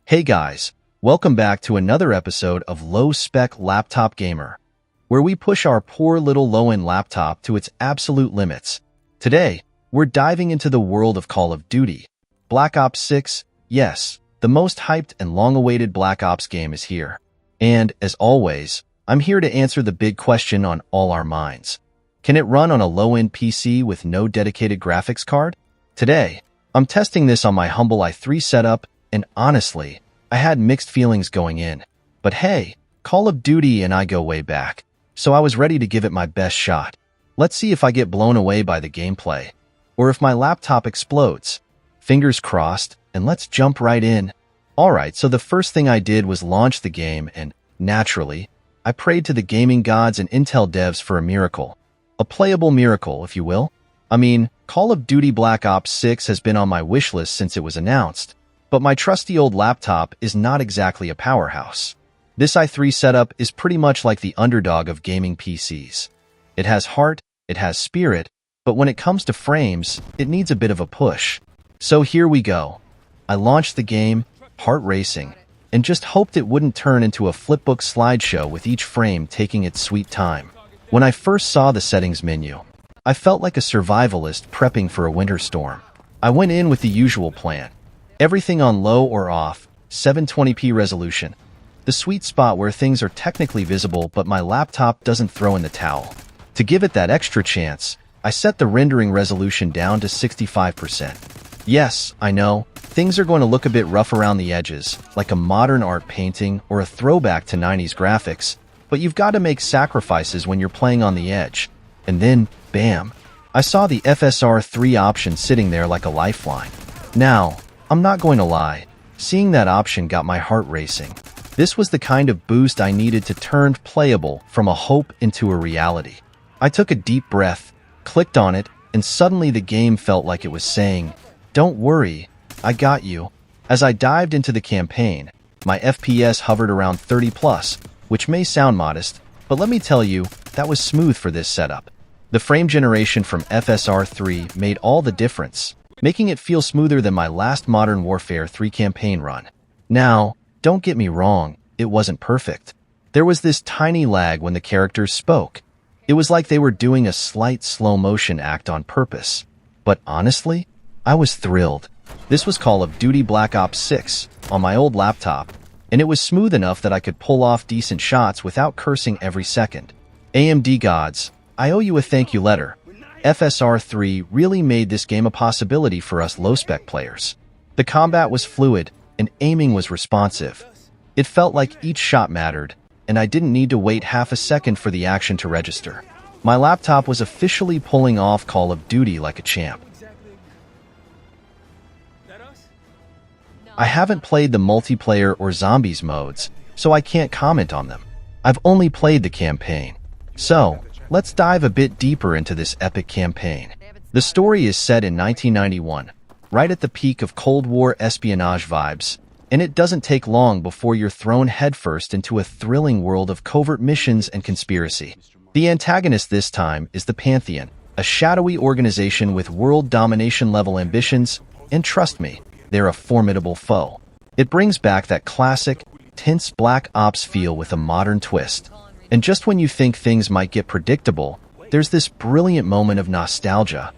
Hey guys, welcome back to another episode of Low Spec Laptop Gamer, where we push our poor little low-end laptop to its absolute limits. Today, we're diving into the world of Call of Duty. Black Ops 6, yes, the most hyped and long-awaited Black Ops game is here. And, as always, I'm here to answer the big question on all our minds. Can it run on a low-end PC with no dedicated graphics card? Today, I'm testing this on my humble i3 setup, and honestly, I had mixed feelings going in. But hey, Call of Duty and I go way back, so I was ready to give it my best shot. Let's see if I get blown away by the gameplay, or if my laptop explodes. Fingers crossed, and let's jump right in. Alright, so the first thing I did was launch the game, and, naturally, I prayed to the gaming gods and Intel devs for a miracle. A playable miracle, if you will. I mean, Call of Duty Black Ops 6 has been on my wishlist since it was announced. But my trusty old laptop is not exactly a powerhouse. This i3 setup is pretty much like the underdog of gaming PCs. It has heart, it has spirit, but when it comes to frames, it needs a bit of a push. So here we go. I launched the game, heart racing, and just hoped it wouldn't turn into a flipbook slideshow with each frame taking its sweet time. When I first saw the settings menu, I felt like a survivalist prepping for a winter storm. I went in with the usual plan. Everything on low or off, 720p resolution. The sweet spot where things are technically visible but my laptop doesn't throw in the towel. To give it that extra chance, I set the rendering resolution down to 65%. Yes, I know, things are going to look a bit rough around the edges, like a modern art painting or a throwback to 90s graphics, but you've got to make sacrifices when you're playing on the edge. And then, bam, I saw the FSR 3 option sitting there like a lifeline. Now, I'm not going to lie, seeing that option got my heart racing. This was the kind of boost I needed to turn playable from a hope into a reality. I took a deep breath, clicked on it, and suddenly the game felt like it was saying, "Don't worry, I got you." As I dived into the campaign, my FPS hovered around 30 plus, which may sound modest, but let me tell you, that was smooth for this setup. The frame generation from FSR 3 made all the difference, making it feel smoother than my last Modern Warfare 3 campaign run. Now, don't get me wrong, it wasn't perfect. There was this tiny lag when the characters spoke. It was like they were doing a slight slow-motion act on purpose. But honestly, I was thrilled. This was Call of Duty Black Ops 6 on my old laptop, and it was smooth enough that I could pull off decent shots without cursing every second. AMD gods, I owe you a thank you letter. FSR 3 really made this game a possibility for us low-spec players. The combat was fluid, and aiming was responsive. It felt like each shot mattered, and I didn't need to wait half a second for the action to register. My laptop was officially pulling off Call of Duty like a champ. I haven't played the multiplayer or zombies modes, so I can't comment on them. I've only played the campaign. So, let's dive a bit deeper into this epic campaign. The story is set in 1991, right at the peak of Cold War espionage vibes, and it doesn't take long before you're thrown headfirst into a thrilling world of covert missions and conspiracy. The antagonist this time is the Pantheon, a shadowy organization with world domination-level ambitions, and trust me, they're a formidable foe. It brings back that classic, tense Black Ops feel with a modern twist. And just when you think things might get predictable, there's this brilliant moment of nostalgia.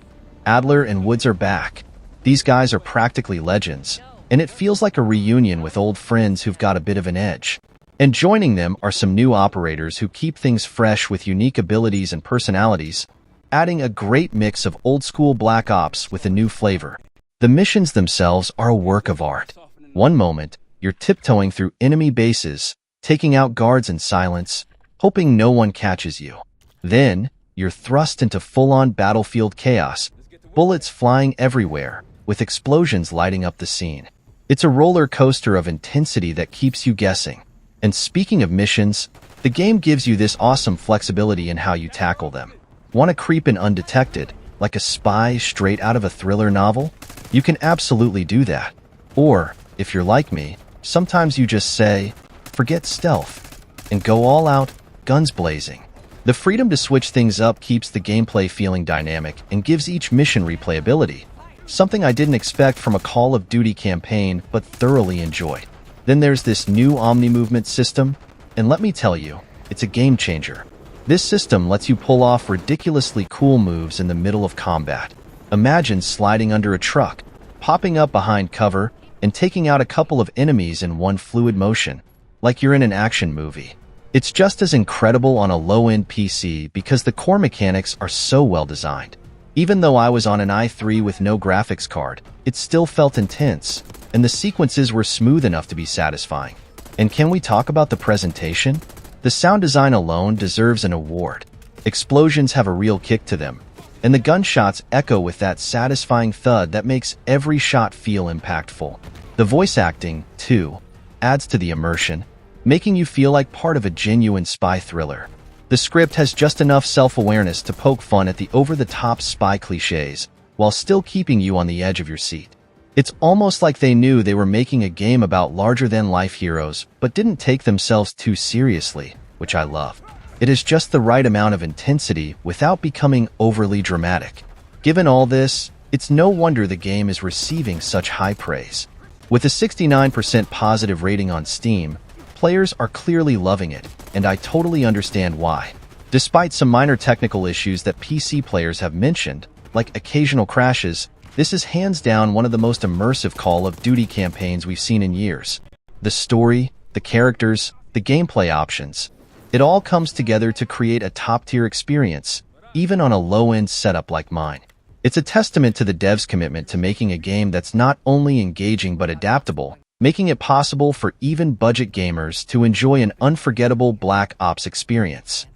Adler and Woods are back. These guys are practically legends, and it feels like a reunion with old friends who've got a bit of an edge. And joining them are some new operators who keep things fresh with unique abilities and personalities, adding a great mix of old-school Black Ops with a new flavor. The missions themselves are a work of art. One moment, you're tiptoeing through enemy bases, taking out guards in silence, hoping no one catches you. Then, you're thrust into full-on battlefield chaos, bullets flying everywhere, with explosions lighting up the scene. It's a roller coaster of intensity that keeps you guessing. And speaking of missions, the game gives you this awesome flexibility in how you tackle them. Want to creep in undetected, like a spy straight out of a thriller novel? You can absolutely do that. Or, if you're like me, sometimes you just say, forget stealth, and go all out, guns blazing. The freedom to switch things up keeps the gameplay feeling dynamic and gives each mission replayability, something I didn't expect from a Call of Duty campaign but thoroughly enjoyed. Then there's this new Omni-movement system, and let me tell you, it's a game changer. This system lets you pull off ridiculously cool moves in the middle of combat. Imagine sliding under a truck, popping up behind cover, and taking out a couple of enemies in one fluid motion, like you're in an action movie. It's just as incredible on a low-end PC because the core mechanics are so well designed. Even though I was on an i3 with no graphics card, it still felt intense, and the sequences were smooth enough to be satisfying. And can we talk about the presentation? The sound design alone deserves an award. Explosions have a real kick to them, and the gunshots echo with that satisfying thud that makes every shot feel impactful. The voice acting, too, adds to the immersion, making you feel like part of a genuine spy thriller. The script has just enough self-awareness to poke fun at the over-the-top spy cliches, while still keeping you on the edge of your seat. It's almost like they knew they were making a game about larger-than-life heroes, but didn't take themselves too seriously, which I love. It is just the right amount of intensity without becoming overly dramatic. Given all this, it's no wonder the game is receiving such high praise. With a 69% positive rating on Steam, players are clearly loving it, and I totally understand why. Despite some minor technical issues that PC players have mentioned, like occasional crashes, this is hands down one of the most immersive Call of Duty campaigns we've seen in years. The story, the characters, the gameplay options, it all comes together to create a top-tier experience, even on a low-end setup like mine. It's a testament to the devs' commitment to making a game that's not only engaging but adaptable, making it possible for even budget gamers to enjoy an unforgettable Black Ops experience.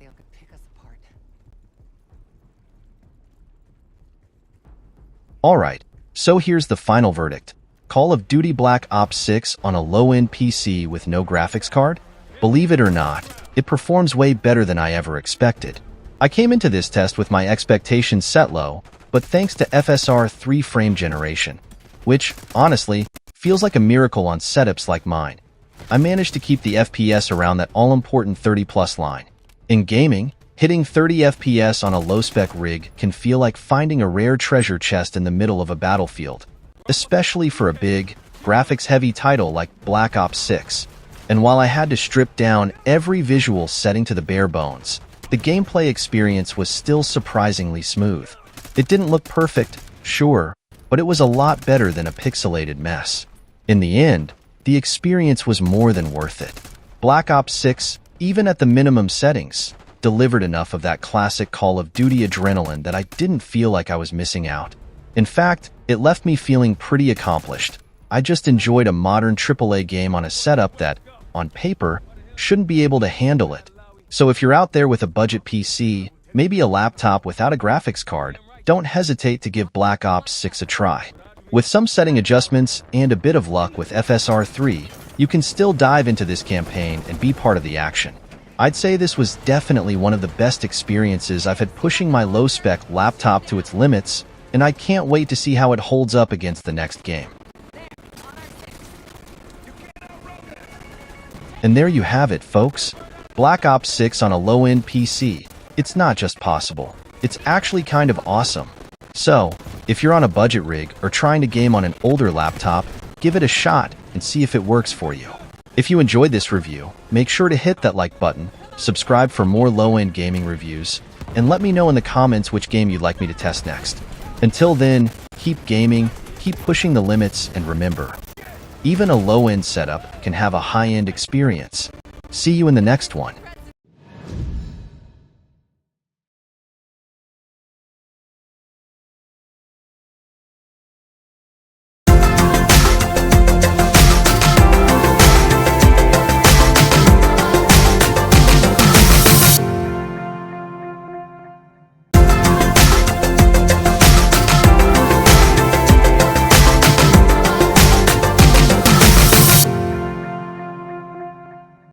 Alright, so here's the final verdict. Call of Duty Black Ops 6 on a low-end PC with no graphics card? Believe it or not, it performs way better than I ever expected. I came into this test with my expectations set low, but thanks to FSR 3 frame generation, which, honestly, feels like a miracle on setups like mine, I managed to keep the FPS around that all-important 30+ line. In gaming, hitting 30 FPS on a low-spec rig can feel like finding a rare treasure chest in the middle of a battlefield, especially for a big, graphics-heavy title like Black Ops 6. And while I had to strip down every visual setting to the bare bones, the gameplay experience was still surprisingly smooth. It didn't look perfect, sure, but it was a lot better than a pixelated mess. In the end, the experience was more than worth it. Black Ops 6, even at the minimum settings, delivered enough of that classic Call of Duty adrenaline that I didn't feel like I was missing out. In fact, it left me feeling pretty accomplished. I just enjoyed a modern AAA game on a setup that, on paper, shouldn't be able to handle it. So if you're out there with a budget PC, maybe a laptop without a graphics card, don't hesitate to give Black Ops 6 a try. With some setting adjustments and a bit of luck with FSR 3, you can still dive into this campaign and be part of the action. I'd say this was definitely one of the best experiences I've had pushing my low-spec laptop to its limits, and I can't wait to see how it holds up against the next game. And there you have it, folks. Black Ops 6 on a low-end PC. It's not just possible. It's actually kind of awesome. So, if you're on a budget rig or trying to game on an older laptop, give it a shot and see if it works for you. If you enjoyed this review, make sure to hit that like button, subscribe for more low-end gaming reviews, and let me know in the comments which game you'd like me to test next. Until then, keep gaming, keep pushing the limits, and remember, even a low-end setup can have a high-end experience. See you in the next one.